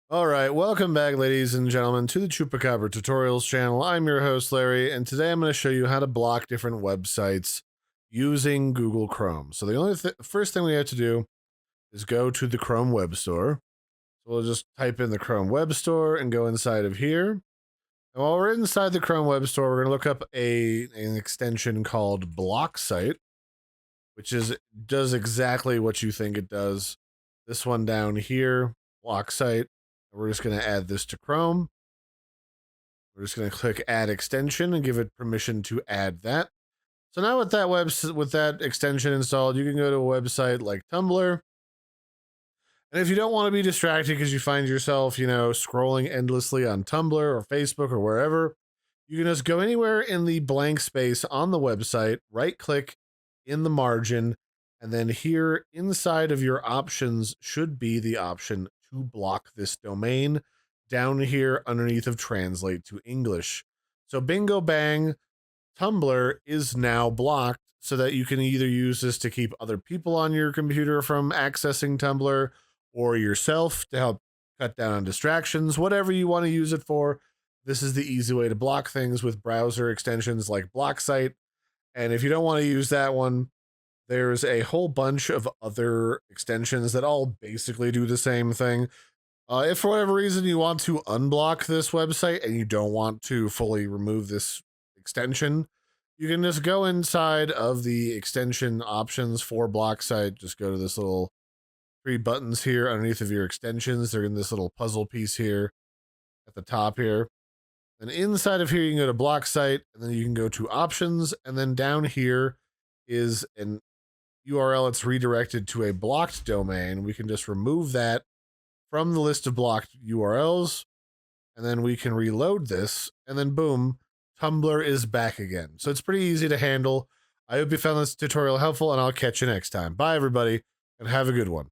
All right, welcome back, ladies and gentlemen, to the Chupacabra Tutorials channel. I'm your host, Larry, and today I'm going to show you how to block different websites using Google Chrome. So the first thing we have to do is go to the Chrome Web Store. So we'll just type in the Chrome Web Store and go inside of here. And while we're inside the Chrome Web Store, we're going to look up an extension called BlockSite, which does exactly what you think it does. This one down here, BlockSite. We're just going to add this to Chrome. We're just going to click Add Extension and give it permission to add that. So now with that extension installed, you can go to a website like Tumblr. And if you don't want to be distracted because you find yourself, scrolling endlessly on Tumblr or Facebook or wherever, you can just go anywhere in the blank space on the website, right click in the margin, and then here inside of your options should be the option to block this domain down here underneath of translate to English. So bingo bang, Tumblr is now blocked so that you can either use this to keep other people on your computer from accessing Tumblr or yourself to help cut down on distractions, whatever you want to use it for. This is the easy way to block things with browser extensions like BlockSite. And if you don't want to use that one, there's a whole bunch of other extensions that all basically do the same thing. If for whatever reason you want to unblock this website and you don't want to fully remove this extension, you can just go inside of the extension options for BlockSite. Just go to this little three buttons here underneath of your extensions. They're in this little puzzle piece here at the top here. And inside of here, you can go to BlockSite, and then you can go to options, and then down here is an URL. It's redirected to a blocked domain. We can just remove that from the list of blocked URLs, and then we can reload this, and then boom, Tumblr is back again. So it's pretty easy to handle. I hope you found this tutorial helpful, and I'll catch you next time. Bye, everybody, and have a good one.